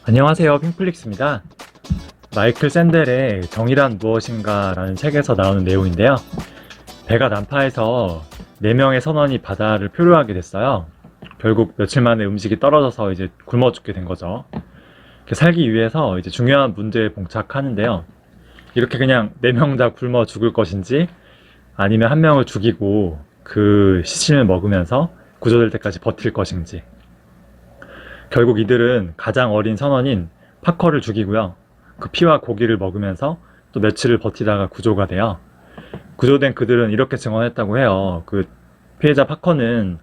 안녕하세요, 핑플릭스입니다. 마이클 샌델의 정의란 무엇인가 라는 책에서 나오는 내용인데요. 배가 난파해서 4명의 선원이 바다를 표류하게 됐어요. 결국 며칠 만에 음식이 떨어져서 이제 굶어 죽게 된 거죠. 이렇게 살기 위해서 이제 중요한 문제에 봉착하는데요. 이렇게 그냥 4명 다 굶어 죽을 것인지, 아니면 한 명을 죽이고 그 시신을 먹으면서 구조될 때까지 버틸 것인지. 결국 이들은 가장 어린 선원인 파커를 죽이고요. 그 피와 고기를 먹으면서 또 며칠을 버티다가 구조가 돼요. 구조된 그들은 이렇게 증언했다고 해요. 그 피해자 파커는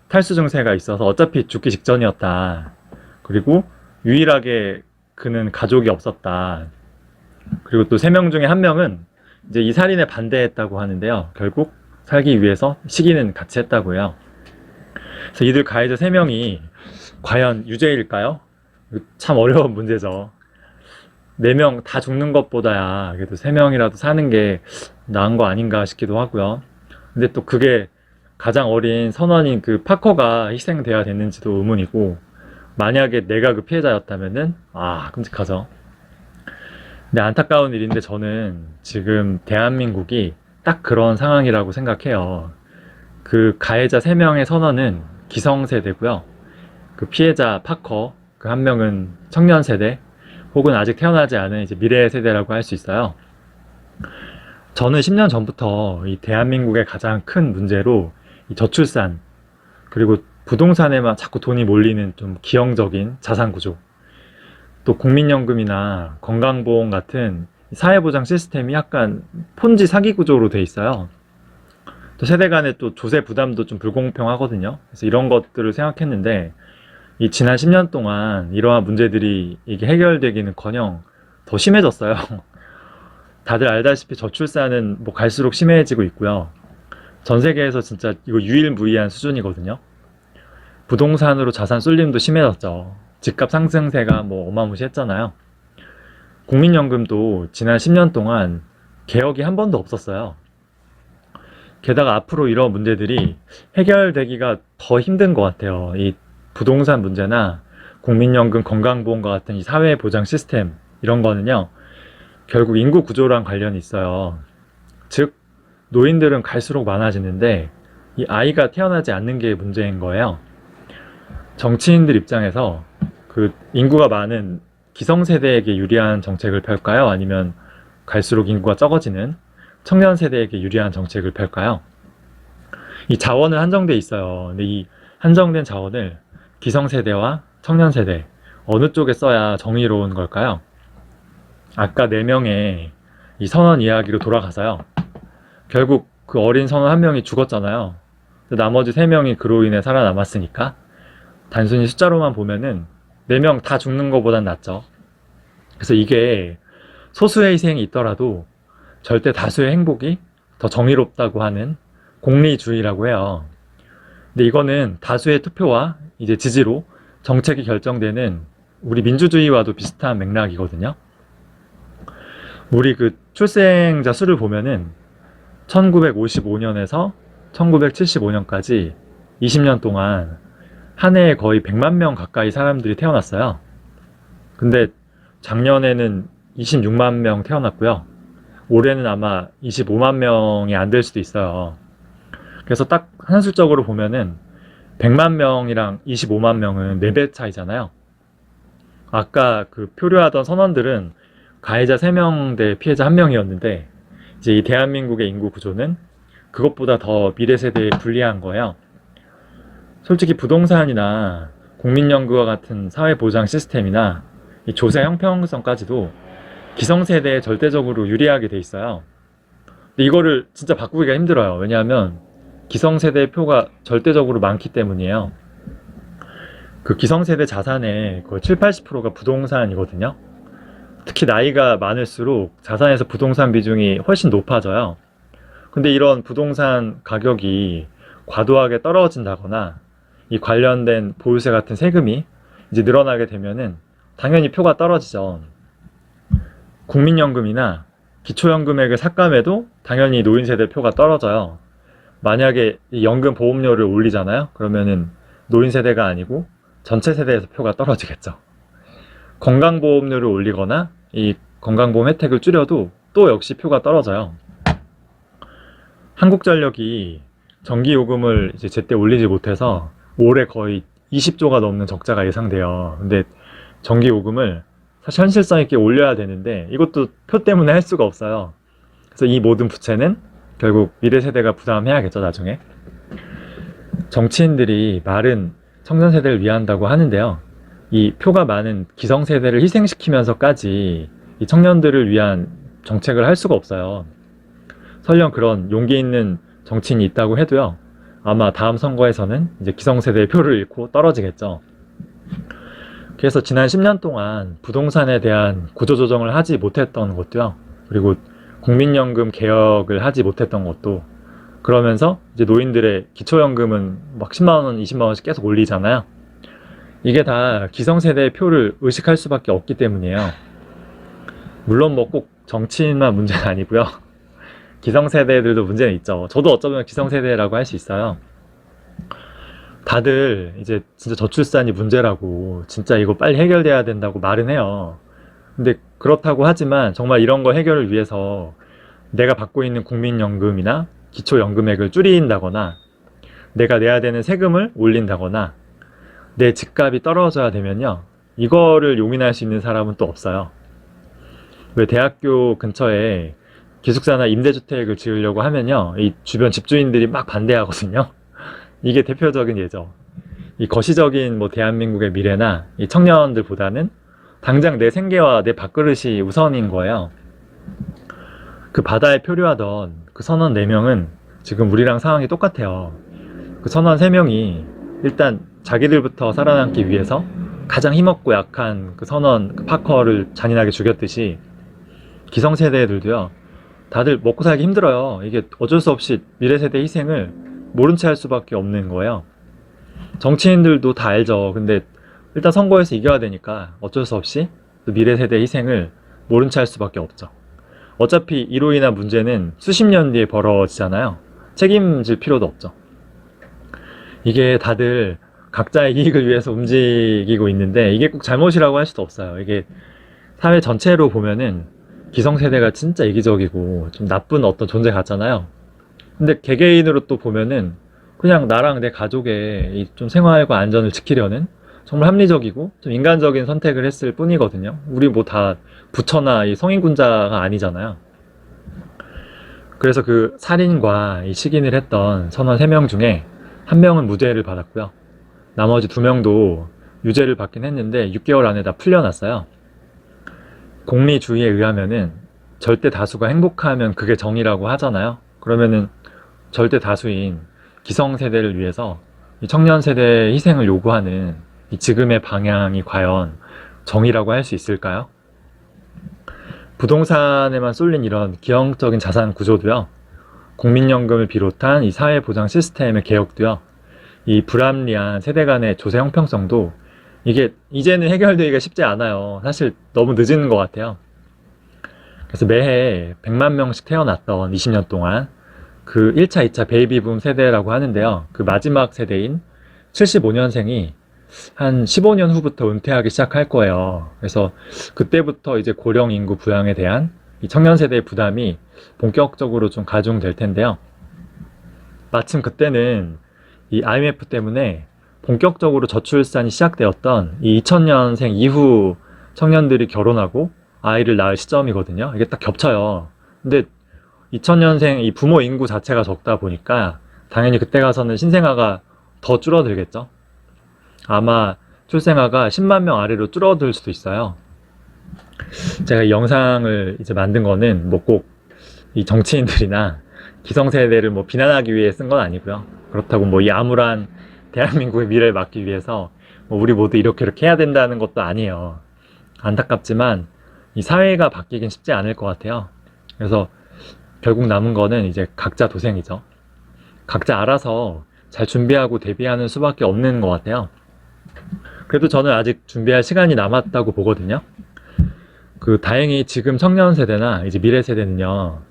탈수 증세가 있어서 어차피 죽기 직전이었다. 그리고 유일하게 그는 가족이 없었다. 그리고 또 3명 중에 1명은 이제 이 살인에 반대했다고 하는데요. 결국 살기 위해서 시기는 같이 했다고 해요. 그래서 이들 가해자 3명이 과연 유죄일까요? 참 어려운 문제죠. 4명 다 죽는 것보다야 그래도 3명이라도 사는 게 나은 거 아닌가 싶기도 하고요. 근데 또 그게 가장 어린 선원인 그 파커가 희생돼야 됐는지도 의문이고, 만약에 내가 그 피해자였다면은 끔찍하죠. 근데 안타까운 일인데 저는 지금 대한민국이 딱 그런 상황이라고 생각해요. 그 가해자 3명의 선원은 기성세대고요. 그 피해자 파커 그 1명은 청년 세대 혹은 아직 태어나지 않은 이제 미래 세대라고 할 수 있어요. 저는 10년 전부터 이 대한민국의 가장 큰 문제로 이 저출산, 그리고 부동산에만 자꾸 돈이 몰리는 좀 기형적인 자산 구조, 또 국민연금이나 건강보험 같은 사회보장 시스템이 약간 폰지 사기 구조로 돼 있어요. 또 세대 간의 또 조세 부담도 좀 불공평하거든요. 그래서 이런 것들을 생각했는데, 이 지난 10년 동안 이러한 문제들이 이게 해결되기는커녕 더 심해졌어요. 다들 알다시피 저출산은 뭐 갈수록 심해지고 있고요. 전 세계에서 진짜 이거 유일무이한 수준이거든요. 부동산으로 자산 쏠림도 심해졌죠. 집값 상승세가 뭐 어마무시했잖아요. 국민연금도 지난 10년 동안 개혁이 한 번도 없었어요. 게다가 앞으로 이런 문제들이 해결되기가 더 힘든 것 같아요. 이 부동산 문제나 국민연금, 건강보험과 같은 이 사회보장 시스템, 이런 거는요, 결국 인구 구조랑 관련이 있어요. 즉, 노인들은 갈수록 많아지는데 이 아이가 태어나지 않는 게 문제인 거예요. 정치인들 입장에서 그 인구가 많은 기성세대에게 유리한 정책을 펼까요? 아니면 갈수록 인구가 적어지는 청년 세대에게 유리한 정책을 펼까요? 이 자원은 한정돼 있어요. 근데 이 한정된 자원을 기성세대와 청년세대 어느 쪽에 써야 정의로운 걸까요? 아까 4명의 이 선원 이야기로 돌아가서요. 결국 그 어린 선원 1명이 죽었잖아요. 나머지 3명이 그로 인해 살아남았으니까 단순히 숫자로만 보면은 4명 다 죽는 것보단 낫죠. 그래서 이게 소수의 희생이 있더라도 절대 다수의 행복이 더 정의롭다고 하는 공리주의라고 해요. 근데 이거는 다수의 투표와 이제 지지로 정책이 결정되는 우리 민주주의와도 비슷한 맥락이거든요. 우리 그 출생자 수를 보면은 1955년에서 1975년까지 20년 동안 한 해에 거의 100만 명 가까이 사람들이 태어났어요. 근데 작년에는 26만 명 태어났고요. 올해는 아마 25만 명이 안 될 수도 있어요. 그래서 딱 한술적으로 보면은 100만 명이랑 25만 명은 4배 차이잖아요. 아까 그 표류하던 선원들은 가해자 3명 대 피해자 1명이었는데 이제 이 대한민국의 인구 구조는 그것보다 더 미래 세대에 불리한 거예요. 솔직히 부동산이나 국민연금과 같은 사회보장 시스템이나 이 조세 형평성까지도 기성세대에 절대적으로 유리하게 돼 있어요. 근데 이거를 진짜 바꾸기가 힘들어요. 왜냐하면 기성세대의 표가 절대적으로 많기 때문이에요. 그 기성세대 자산의 거의 7, 80%가 부동산이거든요. 특히 나이가 많을수록 자산에서 부동산 비중이 훨씬 높아져요. 근데 이런 부동산 가격이 과도하게 떨어진다거나 이 관련된 보유세 같은 세금이 이제 늘어나게 되면은 당연히 표가 떨어지죠. 국민연금이나 기초연금액을 삭감해도 당연히 노인세대 표가 떨어져요. 만약에 이 연금 보험료를 올리잖아요. 그러면은 노인세대가 아니고 전체 세대에서 표가 떨어지겠죠. 건강보험료를 올리거나 이 건강보험 혜택을 줄여도 또 역시 표가 떨어져요. 한국전력이 전기요금을 이제 제때 올리지 못해서 올해 거의 20조가 넘는 적자가 예상돼요. 근데 전기요금을 사실 현실성 있게 올려야 되는데 이것도 표 때문에 할 수가 없어요. 그래서 이 모든 부채는 결국 미래 세대가 부담해야겠죠, 나중에. 정치인들이 말은 청년 세대를 위한다고 하는데요. 이 표가 많은 기성 세대를 희생시키면서까지 이 청년들을 위한 정책을 할 수가 없어요. 설령 그런 용기 있는 정치인이 있다고 해도요. 아마 다음 선거에서는 이제 기성세대의 표를 잃고 떨어지겠죠. 그래서 지난 10년 동안 부동산에 대한 구조조정을 하지 못했던 것도요. 그리고 국민연금 개혁을 하지 못했던 것도 그러면서 이제 노인들의 기초연금은 막 10만원, 20만원씩 계속 올리잖아요. 이게 다 기성세대의 표를 의식할 수밖에 없기 때문이에요. 물론 뭐 꼭 정치인만 문제는 아니고요. 기성세대들도 문제는 있죠. 저도 어쩌면 기성세대라고 할 수 있어요. 다들 이제 진짜 저출산이 문제라고 진짜 이거 빨리 해결돼야 된다고 말은 해요. 근데 그렇다고 하지만 정말 이런 거 해결을 위해서 내가 받고 있는 국민연금이나 기초연금액을 줄인다거나 내가 내야 되는 세금을 올린다거나 내 집값이 떨어져야 되면요. 이거를 용인할 수 있는 사람은 또 없어요. 왜 대학교 근처에 기숙사나 임대주택을 지으려고 하면요. 이 주변 집주인들이 막 반대하거든요. 이게 대표적인 예죠. 이 거시적인 뭐 대한민국의 미래나 이 청년들보다는 당장 내 생계와 내 밥그릇이 우선인 거예요. 그 바다에 표류하던 그 선원 4명은 지금 우리랑 상황이 똑같아요. 그 선원 3명이 일단 자기들부터 살아남기 위해서 가장 힘없고 약한 그 선원 그 파커를 잔인하게 죽였듯이 기성세대들도요. 다들 먹고 살기 힘들어요. 이게 어쩔 수 없이 미래세대 희생을 모른 채 할 수밖에 없는 거예요. 정치인들도 다 알죠. 근데 일단 선거에서 이겨야 되니까 어쩔 수 없이 미래세대 희생을 모른 채 할 수밖에 없죠. 어차피 이로 인한 문제는 수십 년 뒤에 벌어지잖아요. 책임질 필요도 없죠. 이게 다들 각자의 이익을 위해서 움직이고 있는데 이게 꼭 잘못이라고 할 수도 없어요. 이게 사회 전체로 보면은 기성세대가 진짜 이기적이고 좀 나쁜 어떤 존재 같잖아요. 근데 개개인으로 또 보면은 그냥 나랑 내 가족의 이 좀 생활과 안전을 지키려는 정말 합리적이고 좀 인간적인 선택을 했을 뿐이거든요. 우리 뭐 다 부처나 이 성인군자가 아니잖아요. 그래서 그 살인과 이 식인을 했던 선원 3명 중에 1명은 무죄를 받았고요. 나머지 2명도 유죄를 받긴 했는데 6개월 안에 다 풀려났어요. 공리주의에 의하면은 절대 다수가 행복하면 그게 정의라고 하잖아요. 그러면은 절대 다수인 기성세대를 위해서 이 청년세대의 희생을 요구하는 이 지금의 방향이 과연 정의라고 할 수 있을까요? 부동산에만 쏠린 이런 기형적인 자산 구조도요. 국민연금을 비롯한 이 사회보장 시스템의 개혁도요. 이 불합리한 세대 간의 조세 형평성도 이게 이제는 해결되기가 쉽지 않아요. 사실 너무 늦은 것 같아요. 그래서 매해 100만 명씩 태어났던 20년 동안 그 1차, 2차 베이비붐 세대라고 하는데요. 그 마지막 세대인 75년생이 한 15년 후부터 은퇴하기 시작할 거예요. 그래서 그때부터 이제 고령 인구 부양에 대한 이 청년 세대의 부담이 본격적으로 좀 가중될 텐데요. 마침 그때는 이 IMF 때문에 본격적으로 저출산이 시작되었던 이 2000년생 이후 청년들이 결혼하고 아이를 낳을 시점이거든요. 이게 딱 겹쳐요. 근데 2000년생 이 부모 인구 자체가 적다 보니까 당연히 그때 가서는 신생아가 더 줄어들겠죠. 아마 출생아가 10만 명 아래로 줄어들 수도 있어요. 제가 이 영상을 이제 만든 거는 뭐 꼭 이 정치인들이나 기성세대를 뭐 비난하기 위해 쓴 건 아니고요. 그렇다고 뭐 이 암울한 대한민국의 미래를 막기 위해서 뭐 우리 모두 이렇게 해야 된다는 것도 아니에요. 안타깝지만 이 사회가 바뀌긴 쉽지 않을 것 같아요. 그래서 결국 남은 거는 이제 각자 도생이죠. 각자 알아서 잘 준비하고 대비하는 수밖에 없는 것 같아요. 그래도 저는 아직 준비할 시간이 남았다고 보거든요. 그 다행히 지금 청년 세대나 이제 미래 세대는요.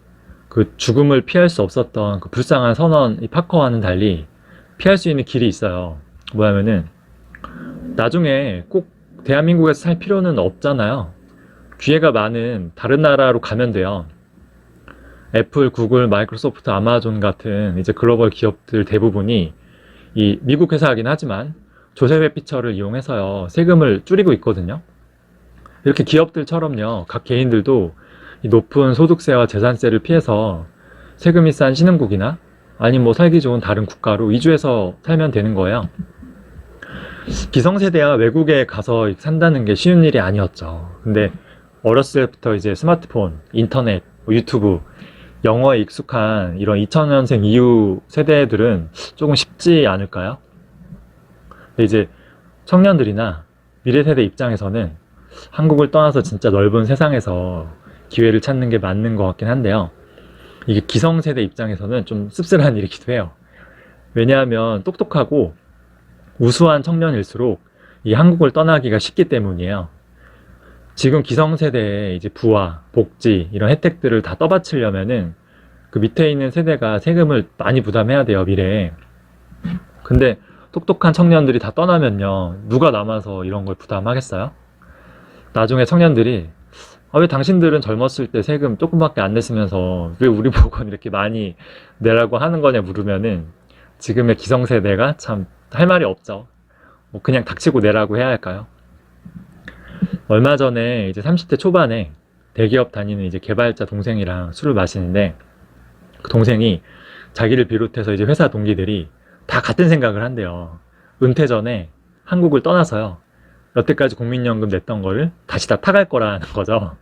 그 죽음을 피할 수 없었던 그 불쌍한 선원 이 파커와는 달리 피할 수 있는 길이 있어요. 뭐냐면은 나중에 꼭 대한민국에서 살 필요는 없잖아요. 기회가 많은 다른 나라로 가면 돼요. 애플, 구글, 마이크로소프트, 아마존 같은 이제 글로벌 기업들 대부분이 이 미국 회사이긴 하지만 조세회 피처를 이용해서요, 세금을 줄이고 있거든요. 이렇게 기업들처럼요, 각 개인들도 이 높은 소득세와 재산세를 피해서 세금이 싼 신흥국이나 아니면 뭐 살기 좋은 다른 국가로 이주해서 살면 되는 거예요. 기성세대야 외국에 가서 산다는 게 쉬운 일이 아니었죠. 근데 어렸을 때부터 이제 스마트폰, 인터넷, 유튜브, 영어에 익숙한 이런 2000년생 이후 세대들은 조금 쉽지 않을까요? 근데 이제 청년들이나 미래 세대 입장에서는 한국을 떠나서 진짜 넓은 세상에서 기회를 찾는 게 맞는 것 같긴 한데요. 이게 기성세대 입장에서는 좀 씁쓸한 일이기도 해요. 왜냐하면 똑똑하고 우수한 청년일수록 이 한국을 떠나기가 쉽기 때문이에요. 지금 기성세대의 이제 부와 복지 이런 혜택들을 다 떠받치려면은 그 밑에 있는 세대가 세금을 많이 부담해야 돼요, 미래에. 근데 똑똑한 청년들이 다 떠나면요, 누가 남아서 이런 걸 부담하겠어요? 나중에 청년들이 왜 당신들은 젊었을 때 세금 조금밖에 안 냈으면서 왜 우리 보고는 이렇게 많이 내라고 하는 거냐 물으면은 지금의 기성세대가 참 할 말이 없죠. 뭐 그냥 닥치고 내라고 해야 할까요? 얼마 전에 이제 30대 초반에 대기업 다니는 이제 개발자 동생이랑 술을 마시는데, 그 동생이 자기를 비롯해서 이제 회사 동기들이 다 같은 생각을 한대요. 은퇴 전에 한국을 떠나서요, 여태까지 국민연금 냈던 거를 다시 다 타갈 거라는 거죠.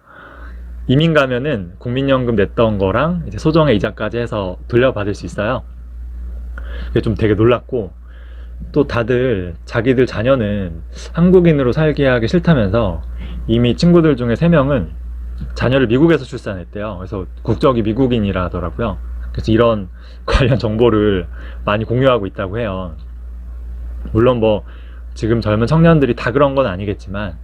이민 가면은 국민연금 냈던 거랑 이제 소정의 이자까지 해서 돌려받을 수 있어요. 그게 좀 되게 놀랐고, 또 다들 자기들 자녀는 한국인으로 살게 하기 싫다면서 이미 친구들 중에 3명은 자녀를 미국에서 출산했대요. 그래서 국적이 미국인이라 하더라고요. 그래서 이런 관련 정보를 많이 공유하고 있다고 해요. 물론 뭐 지금 젊은 청년들이 다 그런 건 아니겠지만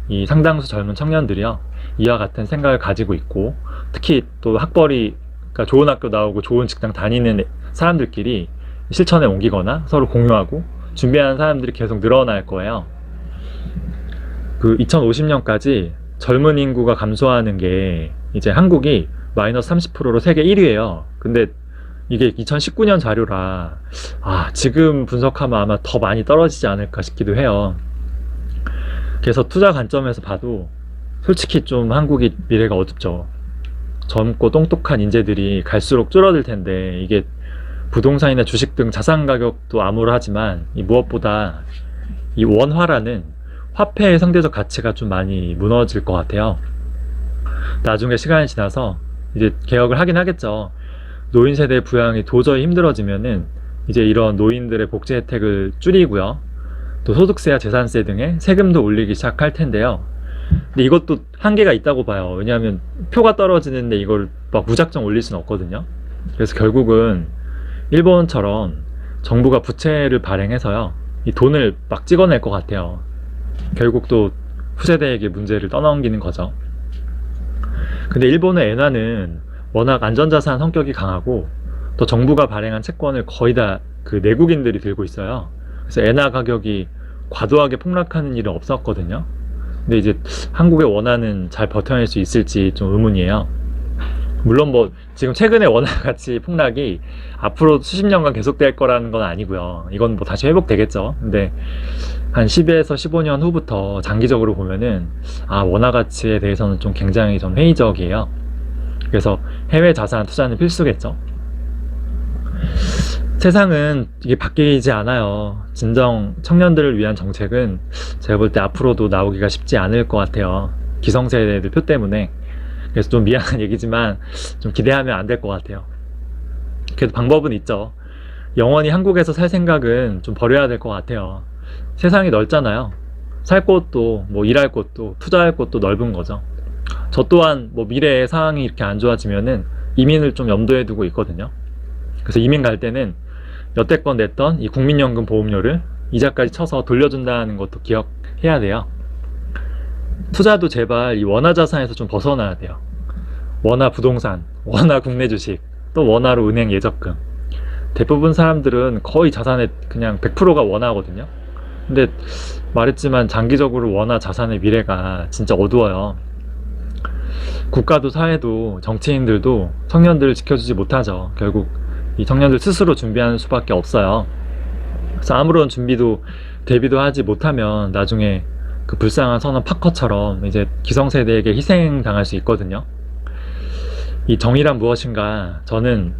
이 상당수 젊은 청년들이요, 이와 같은 생각을 가지고 있고, 특히 또 학벌이, 그러니까 좋은 학교 나오고 좋은 직장 다니는 사람들끼리 실천에 옮기거나 서로 공유하고 준비하는 사람들이 계속 늘어날 거예요. 그 2050년까지 젊은 인구가 감소하는 게 이제 한국이 마이너스 30%로 세계 1위예요. 근데 이게 2019년 자료라 지금 분석하면 아마 더 많이 떨어지지 않을까 싶기도 해요. 그래서 투자 관점에서 봐도 솔직히 좀 한국이 미래가 어둡죠. 젊고 똑똑한 인재들이 갈수록 줄어들 텐데, 이게 부동산이나 주식 등 자산 가격도 암울하지만 이 무엇보다 이 원화라는 화폐의 상대적 가치가 좀 많이 무너질 것 같아요. 나중에 시간이 지나서 이제 개혁을 하긴 하겠죠. 노인 세대 부양이 도저히 힘들어지면은 이제 이런 노인들의 복지 혜택을 줄이고요, 또 소득세와 재산세 등의 세금도 올리기 시작할 텐데요. 근데 이것도 한계가 있다고 봐요. 왜냐하면 표가 떨어지는데 이걸 막 무작정 올릴 수는 없거든요. 그래서 결국은 일본처럼 정부가 부채를 발행해서요, 이 돈을 막 찍어낼 것 같아요. 결국 또 후세대에게 문제를 떠넘기는 거죠. 근데 일본의 엔화는 워낙 안전자산 성격이 강하고, 또 정부가 발행한 채권을 거의 다 그 내국인들이 들고 있어요. 그래서 엔화 가격이 과도하게 폭락하는 일은 없었거든요. 근데 이제 한국의 원화는 잘 버텨낼 수 있을지 좀 의문이에요. 물론 뭐 지금 최근에 원화 가치 폭락이 앞으로 수십 년간 계속될 거라는 건 아니고요. 이건 뭐 다시 회복되겠죠. 근데 한 10에서 15년 후부터 장기적으로 보면은 원화 가치에 대해서는 좀 굉장히 좀 회의적이에요. 그래서 해외 자산 투자는 필수겠죠. 세상은 이게 바뀌지 않아요. 진정 청년들을 위한 정책은 제가 볼 때 앞으로도 나오기가 쉽지 않을 것 같아요. 기성세대들 표 때문에. 그래서 좀 미안한 얘기지만 좀 기대하면 안 될 것 같아요. 그래도 방법은 있죠. 영원히 한국에서 살 생각은 좀 버려야 될 것 같아요. 세상이 넓잖아요. 살 곳도 뭐 일할 곳도 투자할 곳도 넓은 거죠. 저 또한 뭐 미래의 상황이 이렇게 안 좋아지면은 이민을 좀 염두에 두고 있거든요. 그래서 이민 갈 때는 여태껏 냈던 이 국민연금 보험료를 이자까지 쳐서 돌려준다는 것도 기억해야 돼요. 투자도 제발 이 원화 자산에서 좀 벗어나야 돼요. 원화 부동산, 원화 국내 주식, 또 원화로 은행 예적금. 대부분 사람들은 거의 자산의 그냥 100%가 원화거든요. 근데 말했지만 장기적으로 원화 자산의 미래가 진짜 어두워요. 국가도 사회도 정치인들도 청년들을 지켜주지 못하죠. 결국 이 청년들 스스로 준비하는 수밖에 없어요. 그래서 아무런 준비도 대비도 하지 못하면 나중에 그 불쌍한 선원 파커처럼 이제 기성세대에게 희생당할 수 있거든요. 이 정의란 무엇인가? 저는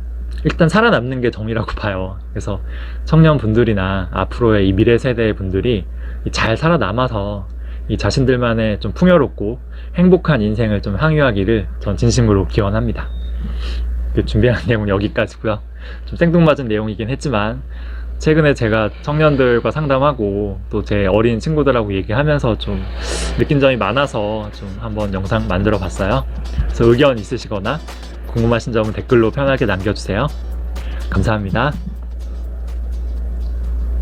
일단 살아남는 게 정의라고 봐요. 그래서 청년분들이나 앞으로의 이 미래 세대의 분들이 잘 살아남아서 이 자신들만의 좀 풍요롭고 행복한 인생을 좀 항유하기를 전 진심으로 기원합니다. 준비한 내용 여기까지고요. 좀 생뚱맞은 내용이긴 했지만 최근에 제가 청년들과 상담하고 또 제 어린 친구들하고 얘기하면서 좀 느낀 점이 많아서 좀 한번 영상 만들어 봤어요. 그래서 의견 있으시거나 궁금하신 점은 댓글로 편하게 남겨주세요. 감사합니다.